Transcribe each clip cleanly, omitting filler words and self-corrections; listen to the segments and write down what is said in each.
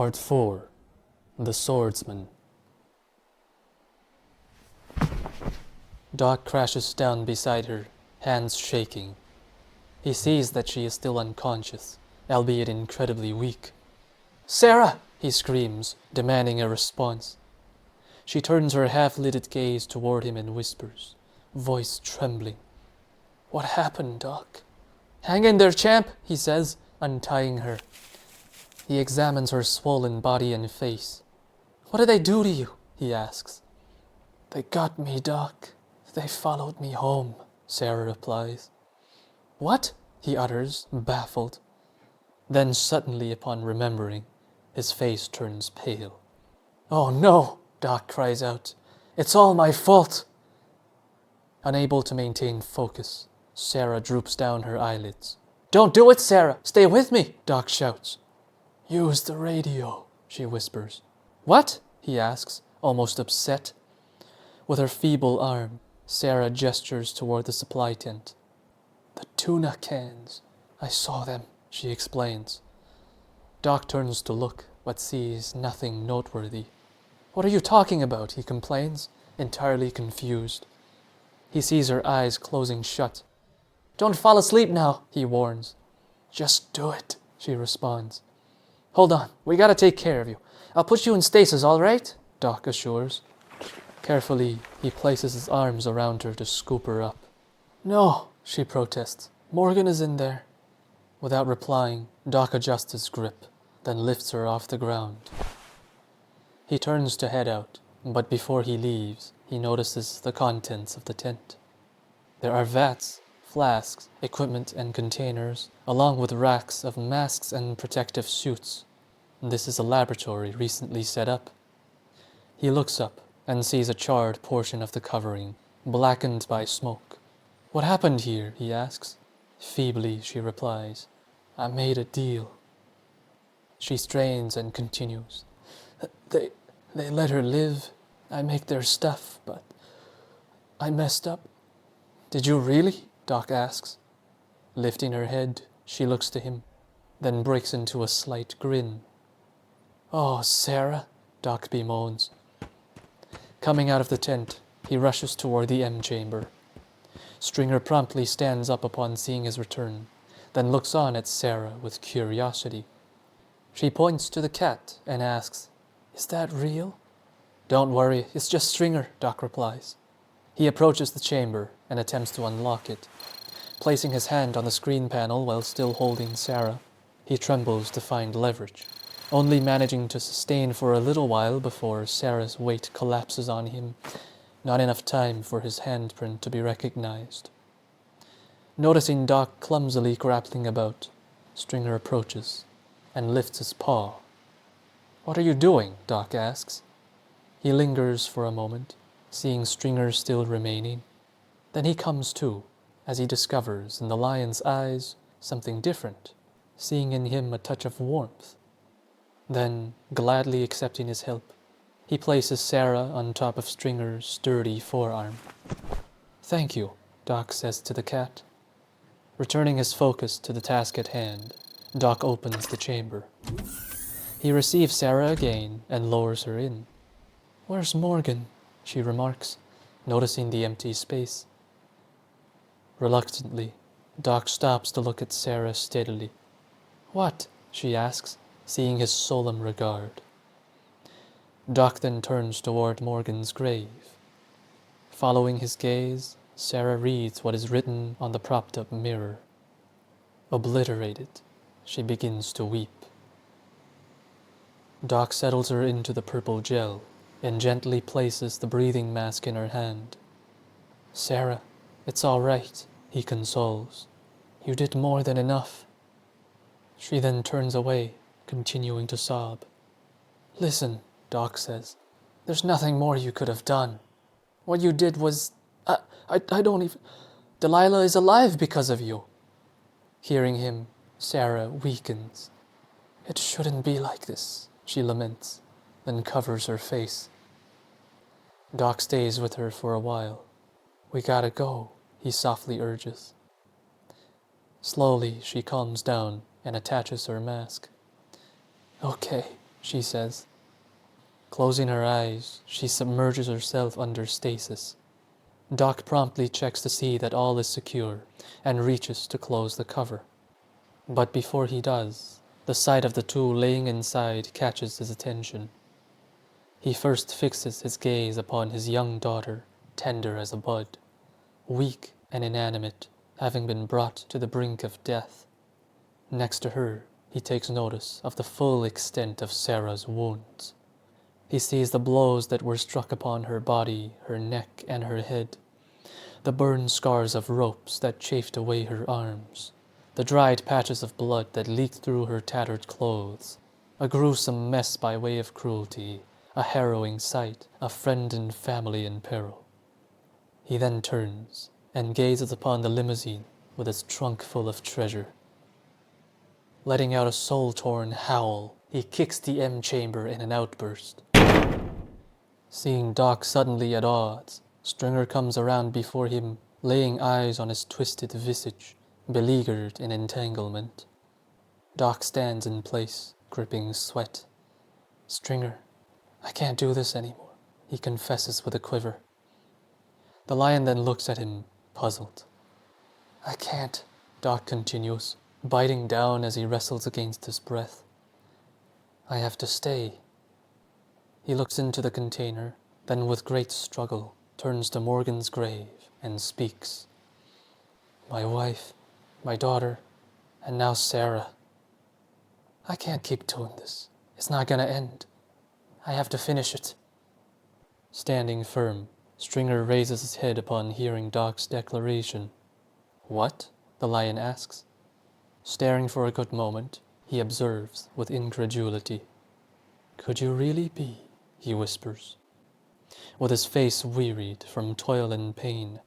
Part 4. The Swordsman. Doc crashes down beside her, hands shaking. He sees that she is still unconscious, albeit incredibly weak. "Sarah!" he screams, demanding a response. She turns her half-lidded gaze toward him and whispers, voice trembling. "What happened, Doc?" "Hang in there, champ," he says, untying her. He examines her swollen body and face. "What did they do to you?" he asks. "They got me, Doc. They followed me home," Sarah replies. "What?" he utters, baffled. Then suddenly, upon remembering, his face turns pale. "Oh no!" Doc cries out. "It's all my fault!" Unable to maintain focus, Sarah droops down her eyelids. "Don't do it, Sarah! Stay with me!" Doc shouts. "Use the radio," she whispers. "What?" he asks, almost upset. With her feeble arm, Sarah gestures toward the supply tent. "The tuna cans. I saw them," she explains. Doc turns to look, but sees nothing noteworthy. "What are you talking about?" he complains, entirely confused. He sees her eyes closing shut. "Don't fall asleep now," he warns. "Just do it," she responds. "Hold on, we gotta take care of you. I'll put you in stasis, all right?" Doc assures. Carefully, he places his arms around her to scoop her up. "No," she protests. "Morgan is in there." Without replying, Doc adjusts his grip, then lifts her off the ground. He turns to head out, but before he leaves, he notices the contents of the tent. There are vats, flasks, equipment and containers, along with racks of masks and protective suits. This is a laboratory recently set up. He looks up and sees a charred portion of the covering, blackened by smoke. "What happened here?" he asks. Feebly, she replies, "I made a deal." She strains and continues. They let her live. I make their stuff, but I messed up." "Did you really?" Doc asks. Lifting her head, she looks to him, then breaks into a slight grin. "Oh, Sarah," Doc bemoans. Coming out of the tent, he rushes toward the M chamber. Stringer promptly stands up upon seeing his return, then looks on at Sarah with curiosity. She points to the cat and asks, "Is that real?" "Don't worry, it's just Stringer," Doc replies. He approaches the chamber and attempts to unlock it. Placing his hand on the screen panel while still holding Sarah, he trembles to find leverage, only managing to sustain for a little while before Sarah's weight collapses on him, not enough time for his handprint to be recognized. Noticing Doc clumsily grappling about, Stringer approaches and lifts his paw. "What are you doing?" Doc asks. He lingers for a moment, seeing Stringer still remaining. Then he comes to, as he discovers in the lion's eyes something different, seeing in him a touch of warmth. Then, gladly accepting his help, he places Sarah on top of Stringer's sturdy forearm. "Thank you," Doc says to the cat. Returning his focus to the task at hand, Doc opens the chamber. He receives Sarah again and lowers her in. "Where's Morgan?" she remarks, noticing the empty space. Reluctantly, Doc stops to look at Sarah steadily. "What?" she asks, seeing his solemn regard. Doc then turns toward Morgan's grave. Following his gaze, Sarah reads what is written on the propped-up mirror. Obliterated, she begins to weep. Doc settles her into the purple gel and gently places the breathing mask in her hand. "Sarah, it's all right," he consoles. "You did more than enough." She then turns away, continuing to sob. "Listen," Doc says, "there's nothing more you could have done. What you did was... I don't even... Delilah is alive because of you." Hearing him, Sarah weakens. "It shouldn't be like this," she laments, then covers her face. Doc stays with her for a while. "We gotta go," he softly urges. Slowly, she calms down and attaches her mask. "Okay," she says. Closing her eyes, she submerges herself under stasis. Doc promptly checks to see that all is secure and reaches to close the cover. But before he does, the sight of the two laying inside catches his attention. He first fixes his gaze upon his young daughter, tender as a bud, weak and inanimate, having been brought to the brink of death. Next to her, he takes notice of the full extent of Sarah's wounds. He sees the blows that were struck upon her body, her neck, and her head, the burn scars of ropes that chafed away her arms, the dried patches of blood that leaked through her tattered clothes, a gruesome mess by way of cruelty, a harrowing sight, a friend and family in peril. He then turns and gazes upon the limousine with its trunk full of treasure. Letting out a soul-torn howl, he kicks the M chamber in an outburst. Seeing Doc suddenly at odds, Stringer comes around before him, laying eyes on his twisted visage, beleaguered in entanglement. Doc stands in place, gripping sweat. Stringer, I can't do this anymore, he confesses with a quiver. The lion then looks at him, puzzled. I can't, Doc continues, biting down as he wrestles against his breath. I have to stay. He looks into the container, then with great struggle turns to Morgan's grave and speaks. My wife, my daughter, and now Sarah. I can't keep doing this. It's not gonna end. I have to finish it. Standing firm, Stringer raises his head upon hearing Doc's declaration. What? The lion asks. Staring for a good moment, he observes with incredulity. Could you really be? He whispers. With his face wearied from toil and pain,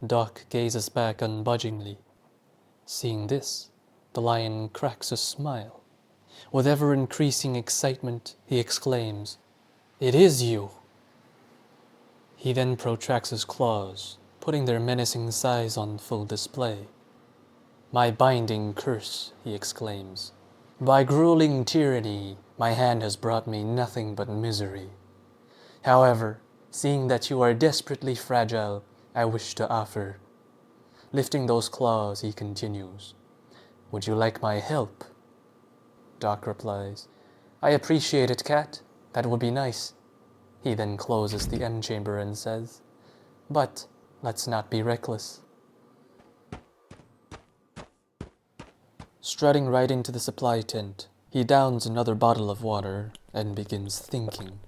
Doc gazes back unbudgingly. Seeing this, the lion cracks a smile. With ever-increasing excitement, he exclaims, It is you! He then protracts his claws, putting their menacing size on full display. My binding curse, he exclaims. By grueling tyranny, my hand has brought me nothing but misery. However, seeing that you are desperately fragile, I wish to offer. Lifting those claws, he continues. Would you like my help? Doc replies, I appreciate it, Cat. That would be nice. He then closes the M chamber and says, But let's not be reckless. Strutting right into the supply tent, he downs another bottle of water and begins thinking.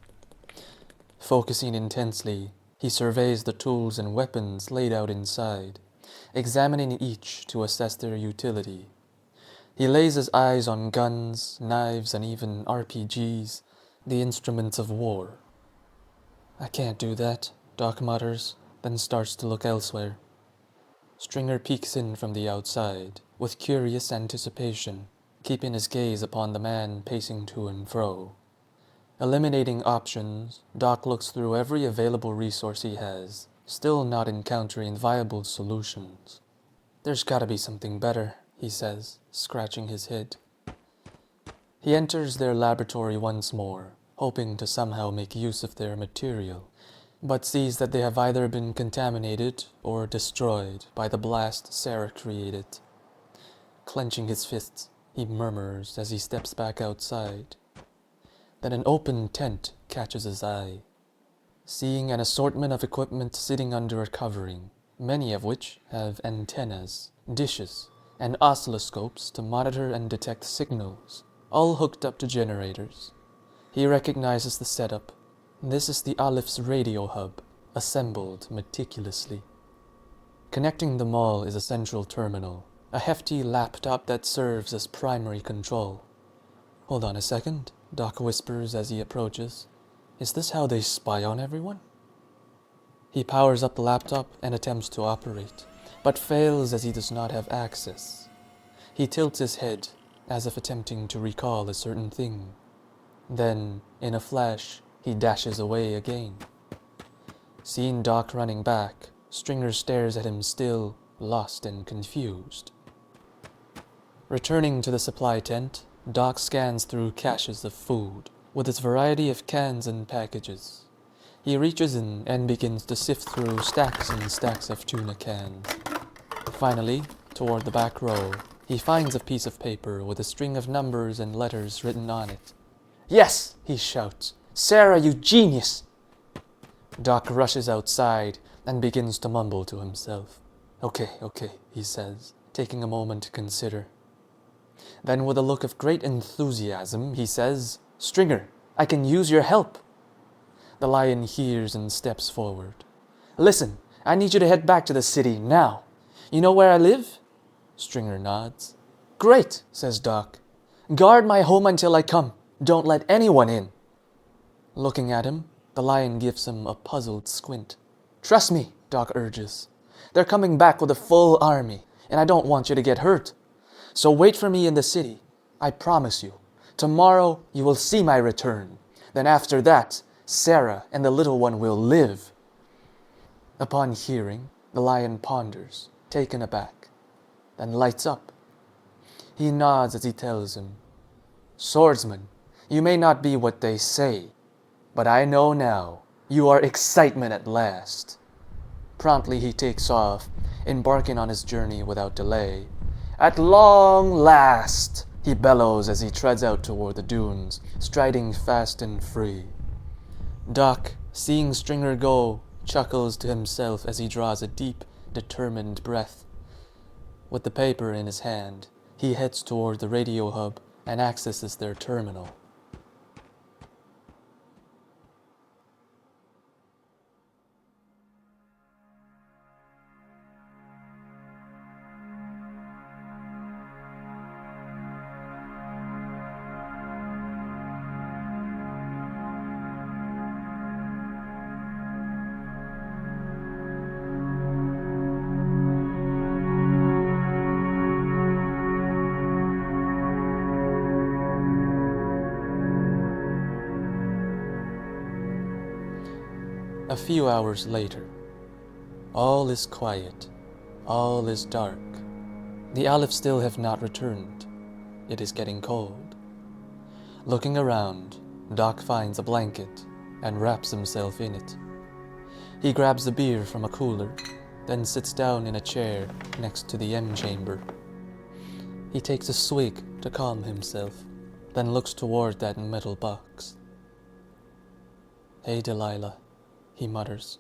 Focusing intensely, he surveys the tools and weapons laid out inside, examining each to assess their utility. He lays his eyes on guns, knives, and even RPGs, the instruments of war. I can't do that, Doc mutters, then starts to look elsewhere. Stringer peeks in from the outside, with curious anticipation, keeping his gaze upon the man pacing to and fro. Eliminating options, Doc looks through every available resource he has, still not encountering viable solutions. There's gotta be something better, he says, scratching his head. He enters their laboratory once more, hoping to somehow make use of their material, but sees that they have either been contaminated or destroyed by the blast Sarah created. Clenching his fists, he murmurs as he steps back outside. Then an open tent catches his eye. Seeing an assortment of equipment sitting under a covering, many of which have antennas, dishes, and oscilloscopes to monitor and detect signals, all hooked up to generators. He recognizes the setup. This is the Oliph's radio hub, assembled meticulously. Connecting them all is a central terminal, a hefty laptop that serves as primary control. Hold on a second, Doc whispers as he approaches. Is this how they spy on everyone? He powers up the laptop and attempts to operate, but fails as he does not have access. He tilts his head, as if attempting to recall a certain thing. Then, in a flash, he dashes away again. Seeing Doc running back, Stringer stares at him still, lost and confused. Returning to the supply tent, Doc scans through caches of food, with its variety of cans and packages. He reaches in and begins to sift through stacks and stacks of tuna cans. Finally, toward the back row, he finds a piece of paper with a string of numbers and letters written on it. "Yes!" he shouts. "Sarah, you genius!" Doc rushes outside and begins to mumble to himself. Okay, he says, taking a moment to consider. Then with a look of great enthusiasm, he says, "Stringer, I can use your help." The lion hears and steps forward. "Listen, I need you to head back to the city now. You know where I live?" Stringer nods. "Great," says Doc. "Guard my home until I come. Don't let anyone in." Looking at him, the lion gives him a puzzled squint. "Trust me," Doc urges. "They're coming back with a full army, and I don't want you to get hurt. So wait for me in the city. I promise you, tomorrow you will see my return. Then after that, Sarah and the little one will live." Upon hearing, the lion ponders, taken aback, then lights up. He nods as he tells him, "Swordsman, you may not be what they say, but I know now you are excitement at last." Promptly he takes off, embarking on his journey without delay. "At long last," he bellows as he treads out toward the dunes, striding fast and free. Doc, seeing Stringer go, chuckles to himself as he draws a deep, determined breath. With the paper in his hand, he heads toward the radio hub and accesses their terminal. A few hours later, all is quiet, all is dark. The Aleph still have not returned. It is getting cold. Looking around, Doc finds a blanket and wraps himself in it. He grabs a beer from a cooler, then sits down in a chair next to the M chamber. He takes a swig to calm himself, then looks toward that metal box. "Hey, Delilah," he mutters.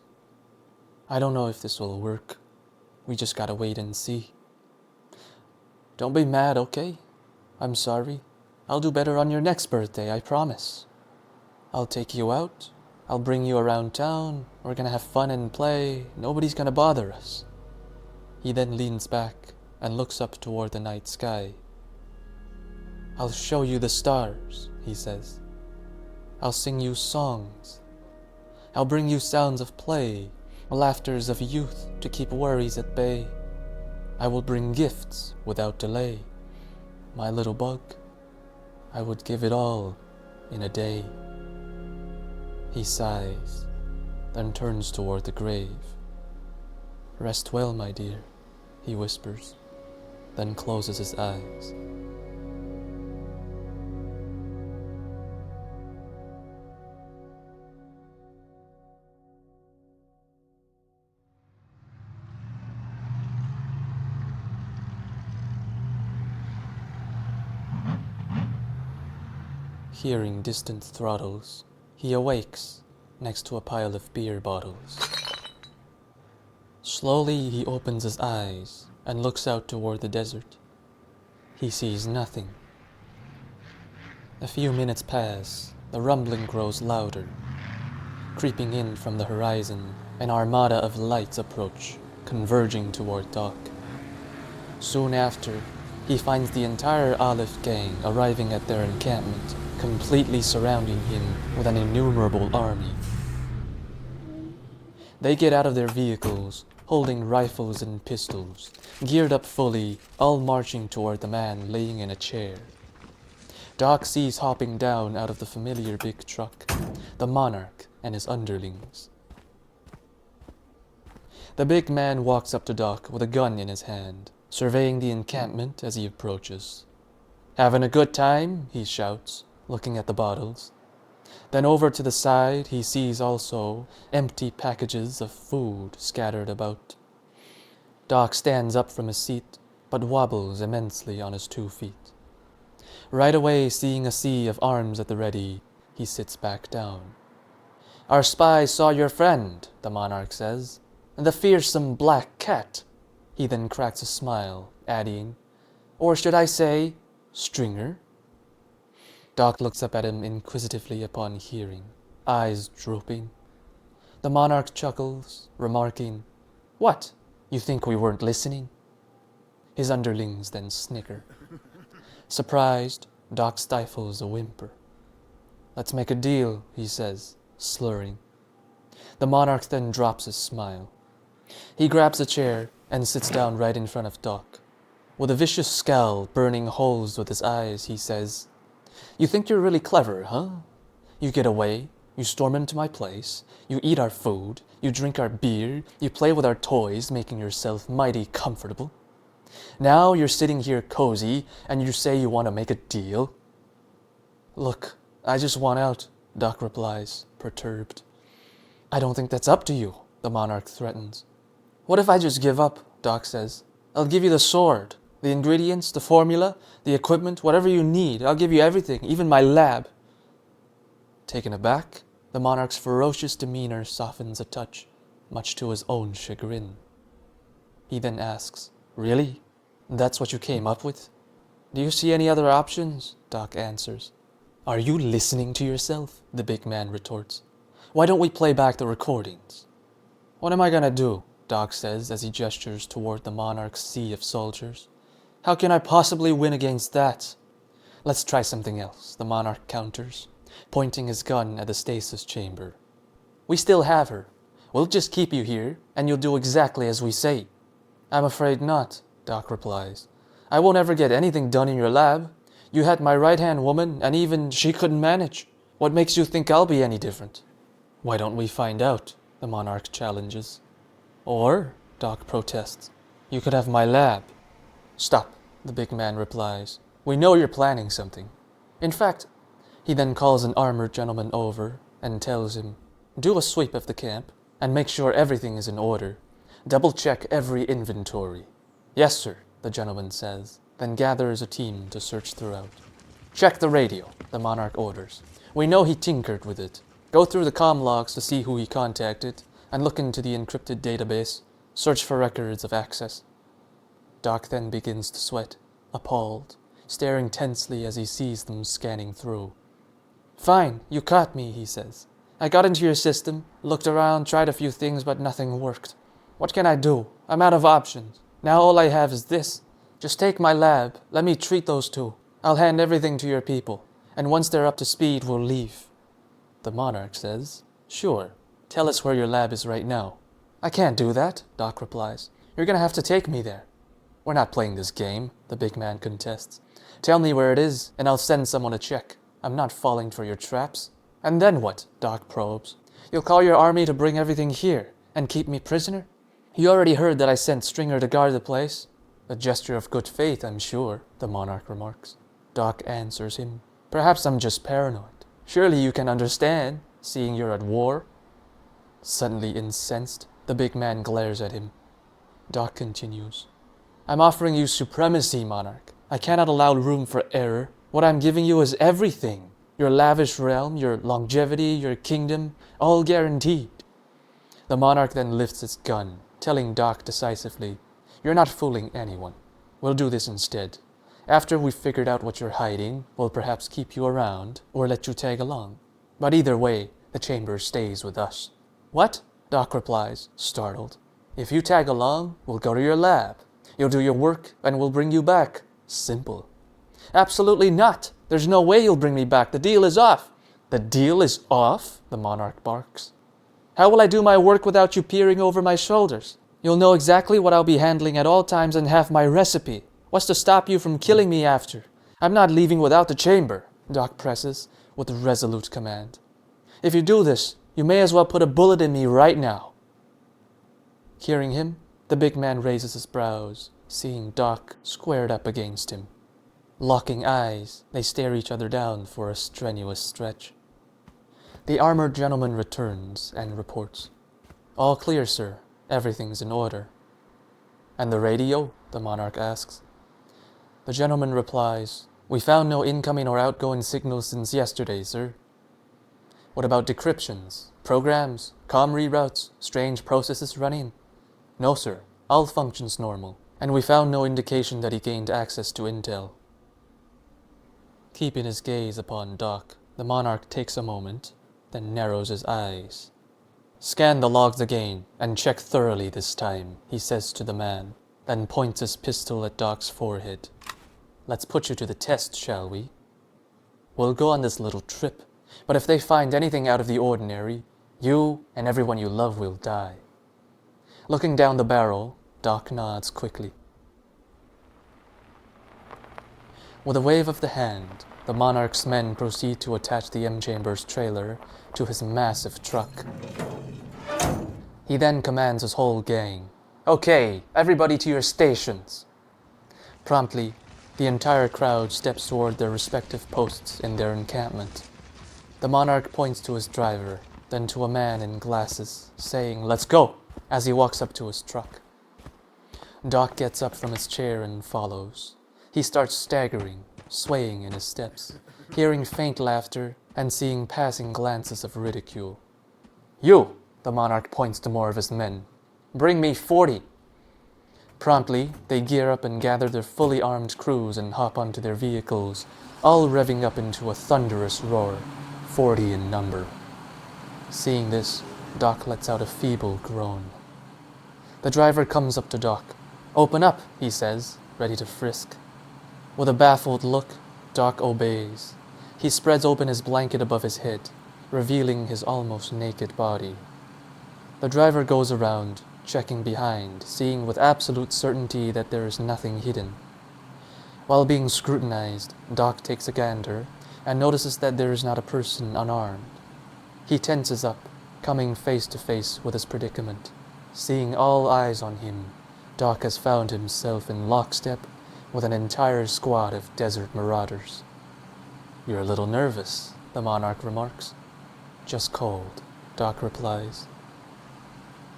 "I don't know if this will work. We just gotta wait and see. Don't be mad, okay? I'm sorry. I'll do better on your next birthday, I promise. I'll take you out. I'll bring you around town. We're gonna have fun and play. Nobody's gonna bother us." He then leans back and looks up toward the night sky. "I'll show you the stars," he says. "I'll sing you songs. I'll bring you sounds of play, laughters of youth to keep worries at bay. I will bring gifts without delay. My little bug, I would give it all in a day." He sighs, then turns toward the grave. "Rest well, my dear," he whispers, then closes his eyes. Hearing distant throttles, he awakes next to a pile of beer bottles. Slowly he opens his eyes and looks out toward the desert. He sees nothing. A few minutes pass, the rumbling grows louder. Creeping in from the horizon, an armada of lights approach, converging toward Doc. Soon after, he finds the entire Aleph gang arriving at their encampment, completely surrounding him with an innumerable army. They get out of their vehicles, holding rifles and pistols, geared up fully, all marching toward the man laying in a chair. Doc sees hopping down out of the familiar big truck, the monarch and his underlings. The big man walks up to Doc with a gun in his hand, surveying the encampment as he approaches. "Having a good time?" he shouts, looking at the bottles. Then over to the side he sees also empty packages of food scattered about. Doc stands up from his seat, but wobbles immensely on his 2 feet. Right away, seeing a sea of arms at the ready, he sits back down. "Our spies saw your friend," the monarch says, "and the fearsome black cat." He then cracks a smile, adding, "Or should I say, Stringer?" Doc looks up at him inquisitively upon hearing, eyes drooping. The monarch chuckles, remarking, "What, you think we weren't listening?" His underlings then snicker. Surprised, Doc stifles a whimper. "Let's make a deal," he says, slurring. The monarch then drops his smile. He grabs a chair and sits down right in front of Doc. With a vicious scowl burning holes with his eyes, he says, "You think you're really clever, huh? You get away, you storm into my place, you eat our food, you drink our beer, you play with our toys, making yourself mighty comfortable. Now you're sitting here cozy, and you say you want to make a deal?" "Look, I just want out," Doc replies, perturbed. "I don't think that's up to you," the monarch threatens. "What if I just give up?" Doc says. "I'll give you the sword, the ingredients, the formula, the equipment, whatever you need. I'll give you everything, even my lab." Taken aback, the monarch's ferocious demeanor softens a touch, much to his own chagrin. He then asks, "Really? That's what you came up with?" "Do you see any other options?" Doc answers. "Are you listening to yourself?" the big man retorts. "Why don't we play back the recordings?" "What am I gonna do?" Doc says as he gestures toward the monarch's sea of soldiers. "How can I possibly win against that?" "Let's try something else," the monarch counters, pointing his gun at the stasis chamber. "We still have her. We'll just keep you here, and you'll do exactly as we say." "I'm afraid not," Doc replies. "I won't ever get anything done in your lab. You had my right-hand woman, and even she couldn't manage. What makes you think I'll be any different?" "Why don't we find out?" the monarch challenges. "Or," Doc protests, "you could have my lab." "Stop," the big man replies. "We know you're planning something. In fact," he then calls an armored gentleman over and tells him, "Do a sweep of the camp and make sure everything is in order. Double-check every inventory." "Yes, sir," the gentleman says, then gathers a team to search throughout. "Check the radio," the monarch orders. "We know he tinkered with it. Go through the comm logs to see who he contacted, and look into the encrypted database. Search for records of access." Doc then begins to sweat, appalled, staring tensely as he sees them scanning through. "Fine, you caught me," he says. "I got into your system, looked around, tried a few things, but nothing worked. What can I do? I'm out of options. Now all I have is this. Just take my lab, let me treat those two. I'll hand everything to your people, and once they're up to speed, we'll leave." The monarch says, "Sure, tell us where your lab is right now." "I can't do that," Doc replies. "You're gonna have to take me there." "We're not playing this game," the big man contests. "Tell me where it is, and I'll send someone to check. I'm not falling for your traps." "And then what?" Doc probes. "You'll call your army to bring everything here, and keep me prisoner? You already heard that I sent Stringer to guard the place." "A gesture of good faith, I'm sure," the monarch remarks. Doc answers him, "Perhaps I'm just paranoid. Surely you can understand, seeing you're at war." Suddenly incensed, the big man glares at him. Doc continues, "I'm offering you supremacy, monarch. I cannot allow room for error. What I'm giving you is everything. Your lavish realm, your longevity, your kingdom, all guaranteed." The monarch then lifts his gun, telling Doc decisively, "You're not fooling anyone. We'll do this instead. After we've figured out what you're hiding, we'll perhaps keep you around or let you tag along. But either way, the chamber stays with us." "What?" Doc replies, startled. "If you tag along, we'll go to your lab. You'll do your work, and we'll bring you back. Simple." "Absolutely not. There's no way you'll bring me back. The deal is off." "The deal is off?" the monarch barks. "How will I do my work without you peering over my shoulders? You'll know exactly what I'll be handling at all times and have my recipe. What's to stop you from killing me after? I'm not leaving without the chamber," Doc presses with a resolute command. "If you do this, you may as well put a bullet in me right now." Hearing him, the big man raises his brows, seeing Doc squared up against him. Locking eyes, they stare each other down for a strenuous stretch. The armored gentleman returns and reports. "All clear, sir. Everything's in order." "And the radio?" the monarch asks. The gentleman replies, "We found no incoming or outgoing signals since yesterday, sir." "What about decryptions, programs, comm reroutes, strange processes running?" "No, sir. All functions normal, and we found no indication that he gained access to intel." Keeping his gaze upon Doc, the monarch takes a moment, then narrows his eyes. "Scan the logs again, and check thoroughly this time," he says to the man, then points his pistol at Doc's forehead. "Let's put you to the test, shall we? We'll go on this little trip, but if they find anything out of the ordinary, you and everyone you love will die." Looking down the barrel, Doc nods quickly. With a wave of the hand, the monarch's men proceed to attach the M-Chamber's trailer to his massive truck. He then commands his whole gang, "Okay, everybody to your stations." Promptly, the entire crowd steps toward their respective posts in their encampment. The monarch points to his driver, then to a man in glasses, saying, "Let's go," as he walks up to his truck. Doc gets up from his chair and follows. He starts staggering, swaying in his steps, hearing faint laughter and seeing passing glances of ridicule. "You," the monarch points to more of his men, "bring me 40. Promptly, they gear up and gather their fully armed crews and hop onto their vehicles, all revving up into a thunderous roar, 40 in number. Seeing this, Doc lets out a feeble groan. The driver comes up to Doc. "Open up," he says, ready to frisk. With a baffled look, Doc obeys. He spreads open his blanket above his head, revealing his almost naked body. The driver goes around, checking behind, seeing with absolute certainty that there is nothing hidden. While being scrutinized, Doc takes a gander and notices that there is not a person unarmed. He tenses up, coming face to face with his predicament. Seeing all eyes on him, Doc has found himself in lockstep with an entire squad of desert marauders. "You're a little nervous," the monarch remarks. "Just cold," Doc replies.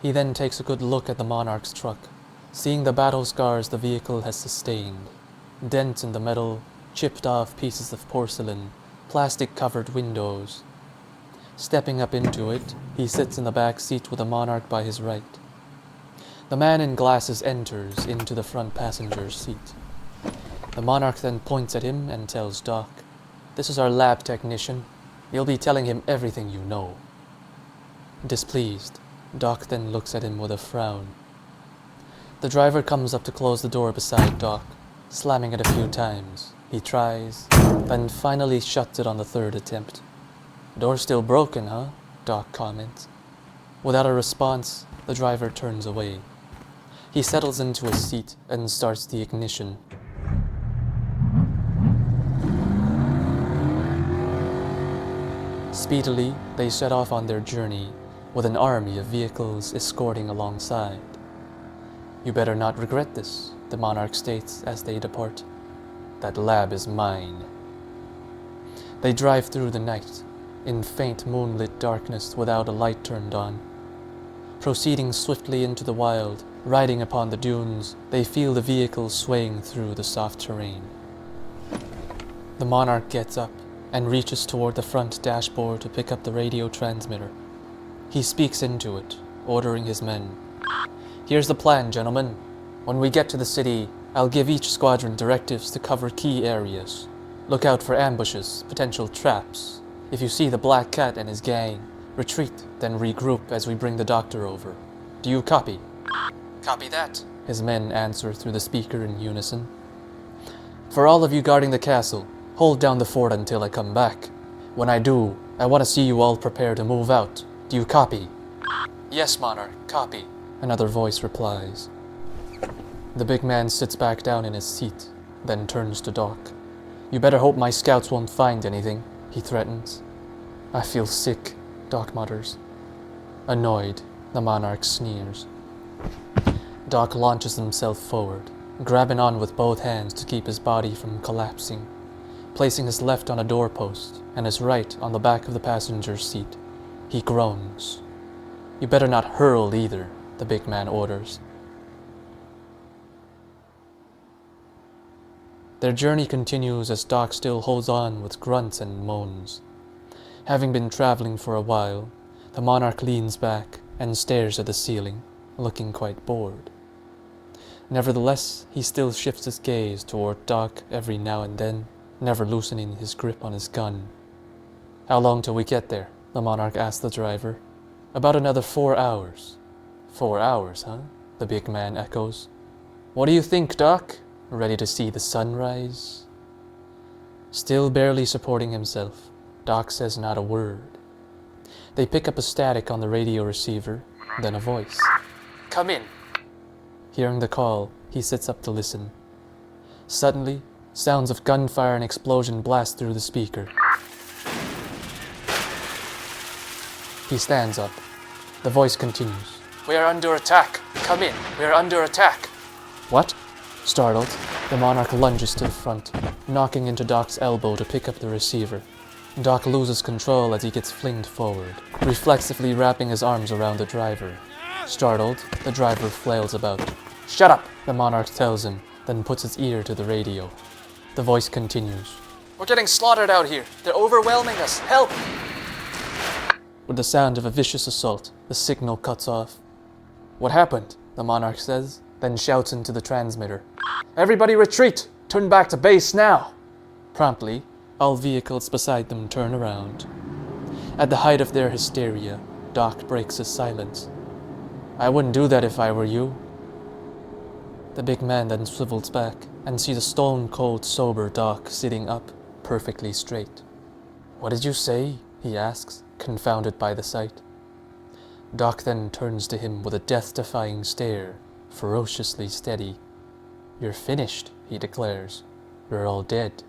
He then takes a good look at the monarch's truck, seeing the battle scars the vehicle has sustained. Dents in the metal, chipped off pieces of porcelain, plastic-covered windows. Stepping up into it, he sits in the back seat with the monarch by his right. The man in glasses enters into the front passenger's seat. The monarch then points at him and tells Doc, "This is our lab technician. You'll be telling him everything you know." Displeased, Doc then looks at him with a frown. The driver comes up to close the door beside Doc, slamming it a few times. He tries, then finally shuts it on the third attempt. "Door still broken, huh?" Doc comments. Without a response, the driver turns away. He settles into his seat and starts the ignition. Speedily, they set off on their journey, with an army of vehicles escorting alongside. "You better not regret this," the monarch states as they depart. "That lab is mine." They drive through the night, in faint moonlit darkness without a light turned on. Proceeding swiftly into the wild, riding upon the dunes, they feel the vehicle swaying through the soft terrain. The monarch gets up and reaches toward the front dashboard to pick up the radio transmitter. He speaks into it, ordering his men. "Here's the plan, gentlemen. When we get to the city, I'll give each squadron directives to cover key areas. Look out for ambushes, potential traps. If you see the Black Cat and his gang, retreat, then regroup as we bring the doctor over. Do you copy?" "Copy that," his men answer through the speaker in unison. "For all of you guarding the castle, hold down the fort until I come back. When I do, I want to see you all prepare to move out. Do you copy?" "Yes, Monarch, copy," another voice replies. The big man sits back down in his seat, then turns to Doc. "You better hope my scouts won't find anything," he threatens. "I feel sick," Doc mutters. Annoyed, the monarch sneers. Doc launches himself forward, grabbing on with both hands to keep his body from collapsing. placing his left on a doorpost and his right on the back of the passenger's seat. He groans. "You better not hurl either," the big man orders. Their journey continues as Doc still holds on with grunts and moans. Having been traveling for a while, the monarch leans back and stares at the ceiling, looking quite bored. Nevertheless, he still shifts his gaze toward Doc every now and then, never loosening his grip on his gun. "How long till we get there?" the monarch asks the driver. "About another 4 hours." 4 hours, huh?" the big man echoes. "What do you think, Doc? Ready to see the sunrise?" Still barely supporting himself, Doc says not a word. They pick up a static on the radio receiver, then a voice. "Come in." Hearing the call, he sits up to listen. Suddenly, sounds of gunfire and explosion blast through the speaker. He stands up. The voice continues. "We are under attack. Come in. We are under attack." "What?" Startled, the monarch lunges to the front, knocking into Doc's elbow to pick up the receiver. Doc loses control as he gets flinged forward, reflexively wrapping his arms around the driver. Startled, the driver flails about. "Shut up," the monarch tells him, then puts his ear to the radio. The voice continues. "We're getting slaughtered out here. They're overwhelming us. Help!" With the sound of a vicious assault, the signal cuts off. "What happened?" the monarch says, then shouts into the transmitter. "Everybody retreat! Turn back to base now!" Promptly, all vehicles beside them turn around. At the height of their hysteria, Doc breaks his silence. "I wouldn't do that if I were you." The big man then swivels back and sees a stone-cold sober Doc sitting up, perfectly straight. "What did you say?" he asks, confounded by the sight. Doc then turns to him with a death-defying stare, ferociously steady. "You're finished," he declares. "You're all dead."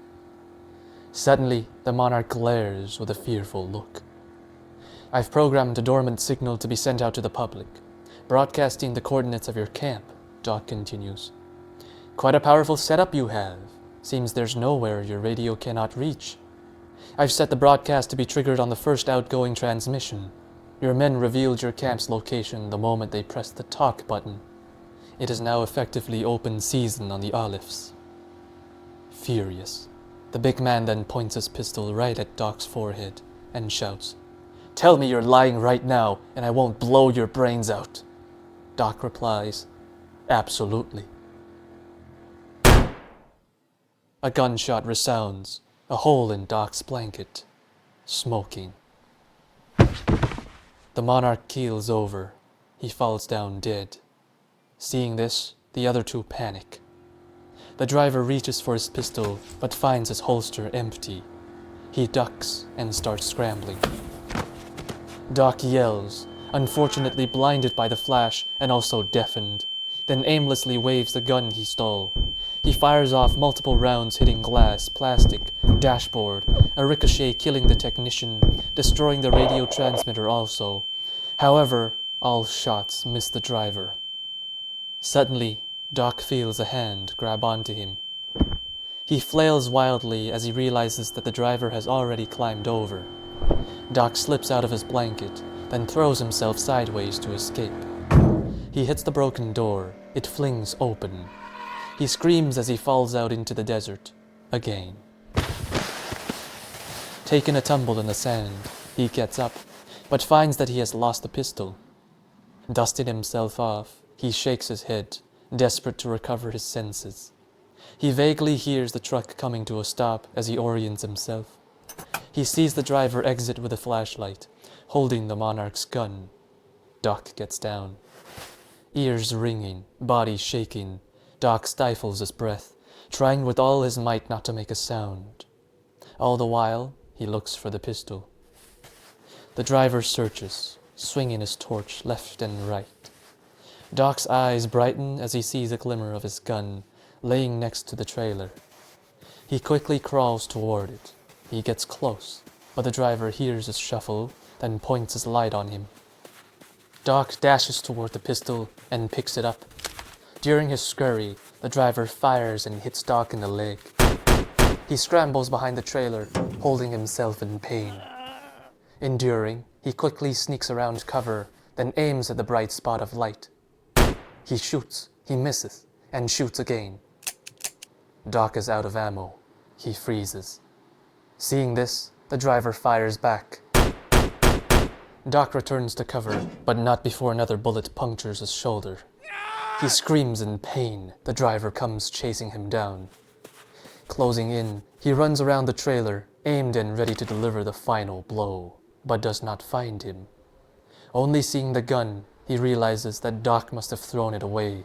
Suddenly, the monarch glares with a fearful look. "I've programmed a dormant signal to be sent out to the public, broadcasting the coordinates of your camp," Doc continues. "Quite a powerful setup you have. Seems there's nowhere your radio cannot reach. I've set the broadcast to be triggered on the first outgoing transmission. Your men revealed your camp's location the moment they pressed the talk button. It is now effectively open season on the Olives." Furious, the big man then points his pistol right at Doc's forehead and shouts, "Tell me you're lying right now, and I won't blow your brains out." Doc replies, "Absolutely." A gunshot resounds, a hole in Doc's blanket, smoking. The monarch keels over. He falls down dead. Seeing this, the other two panic. The driver reaches for his pistol, but finds his holster empty. He ducks and starts scrambling. Doc yells, unfortunately blinded by the flash and also deafened, then aimlessly waves the gun he stole. He fires off multiple rounds hitting glass, plastic, dashboard, a ricochet killing the technician, destroying the radio transmitter also. However, all shots miss the driver. Suddenly, Doc feels a hand grab onto him. He flails wildly as he realizes that the driver has already climbed over. Doc slips out of his blanket, then throws himself sideways to escape. He hits the broken door. It flings open. He screams as he falls out into the desert, again. Taking a tumble in the sand, he gets up, but finds that he has lost the pistol. Dusting himself off, he shakes his head, desperate to recover his senses. He vaguely hears the truck coming to a stop as he orients himself. He sees the driver exit with a flashlight, holding the monarch's gun. Doc gets down. Ears ringing, body shaking, Doc stifles his breath, trying with all his might not to make a sound. All the while, he looks for the pistol. The driver searches, swinging his torch left and right. Doc's eyes brighten as he sees a glimmer of his gun laying next to the trailer. He quickly crawls toward it. He gets close, but the driver hears his shuffle, then points his light on him. Doc dashes toward the pistol and picks it up. During his scurry, the driver fires and hits Doc in the leg. He He scrambles behind the trailer, holding himself in pain. Enduring, he quickly sneaks around cover, then aims at the bright spot of light. He shoots, he misses, and shoots again. Doc is out of ammo. He freezes. Seeing this, the driver fires back. Doc returns to cover, but not before another bullet punctures his shoulder. He screams in pain. The driver comes chasing him down. Closing in, he runs around the trailer, aimed and ready to deliver the final blow, but does not find him. Only seeing the gun, he realizes that Doc must have thrown it away.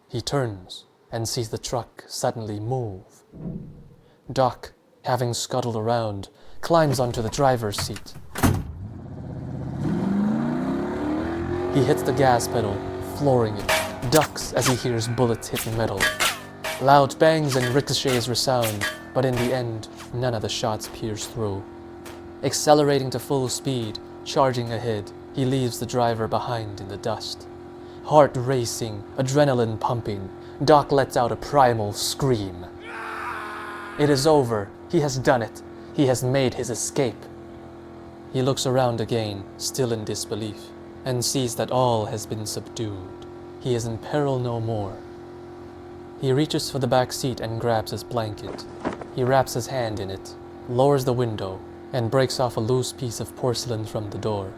He turns and sees the truck suddenly move. Doc, having scuttled around, climbs onto the driver's seat. He hits the gas pedal, flooring it, ducks as he hears bullets hit metal. Loud bangs and ricochets resound, but in the end, none of the shots pierce through. Accelerating to full speed, charging ahead, he leaves the driver behind in the dust. Heart racing, adrenaline pumping, Doc lets out a primal scream. It is over. He has done it. He has made his escape. He looks around again, still in disbelief, and sees that all has been subdued. He is in peril no more. He reaches for the back seat and grabs his blanket. He wraps his hand in it, lowers the window, and breaks off a loose piece of porcelain from the door.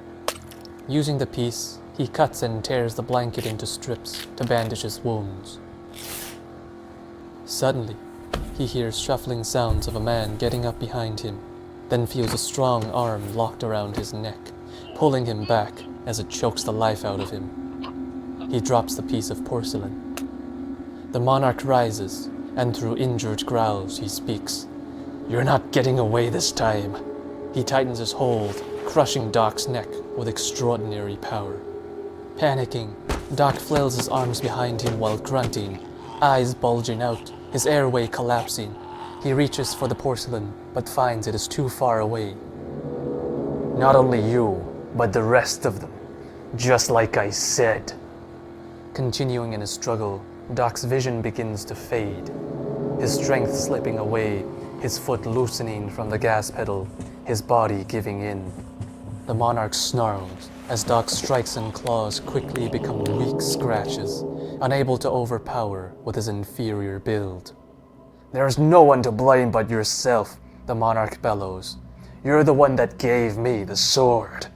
Using the piece, he cuts and tears the blanket into strips to bandage his wounds. Suddenly, he hears shuffling sounds of a man getting up behind him, then feels a strong arm locked around his neck, pulling him back as it chokes the life out of him. He drops the piece of porcelain. The monarch rises, and through injured growls he speaks. "You're not getting away this time." He tightens his hold, crushing Doc's neck with extraordinary power. Panicking, Doc flails his arms behind him while grunting, eyes bulging out, his airway collapsing. He reaches for the porcelain, but finds it is too far away. "Not only you, but the rest of them. Just like I said." Continuing in his struggle, Doc's vision begins to fade. His strength slipping away, his foot loosening from the gas pedal, his body giving in. The monarch snarls as Doc strikes and claws quickly become weak scratches, unable to overpower with his inferior build. "There's no one to blame but yourself," the monarch bellows. "You're the one that gave me the sword."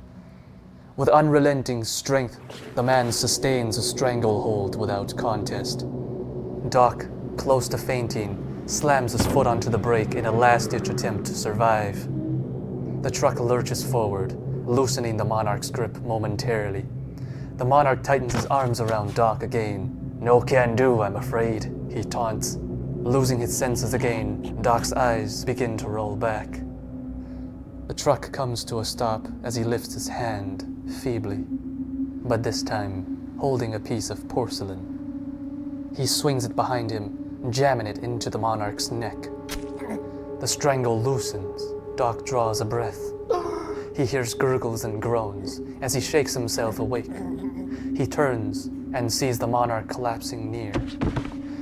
With unrelenting strength, the man sustains a stranglehold without contest. Doc, close to fainting, slams his foot onto the brake in a last-ditch attempt to survive. The truck lurches forward, loosening the monarch's grip momentarily. The monarch tightens his arms around Doc again. "No can do, I'm afraid," he taunts. Losing his senses again, Doc's eyes begin to roll back. The truck comes to a stop as he lifts his hand, feebly, but this time holding a piece of porcelain. He swings it behind him, jamming it into the monarch's neck. The strangle loosens. Doc draws a breath. He hears gurgles and groans as he shakes himself awake. He turns and sees the monarch collapsing near.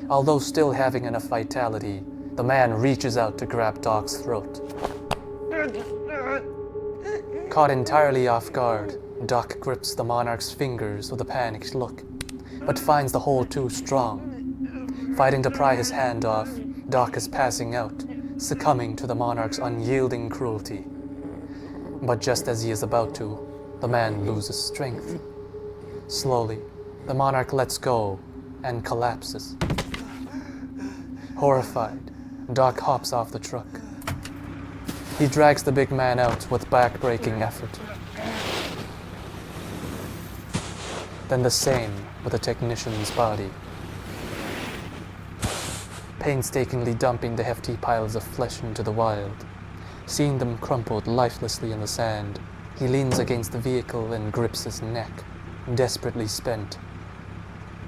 Although still having enough vitality, the man reaches out to grab Doc's throat. Caught entirely off guard, Doc grips the monarch's fingers with a panicked look, but finds the hold too strong. Fighting to pry his hand off, Doc is passing out, succumbing to the monarch's unyielding cruelty. But just as he is about to, the man loses strength. Slowly, the monarch lets go and collapses. Horrified, Doc hops off the truck. He drags the big man out with back-breaking effort. Then the same with the technician's body. Painstakingly dumping the hefty piles of flesh into the wild. Seeing them crumpled lifelessly in the sand, he leans against the vehicle and grips his neck, desperately spent.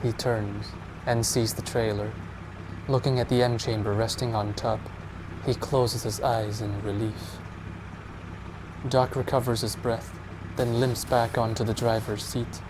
He turns and sees the trailer. Looking at the M-chamber resting on top, he closes his eyes in relief. Doc recovers his breath, then limps back onto the driver's seat.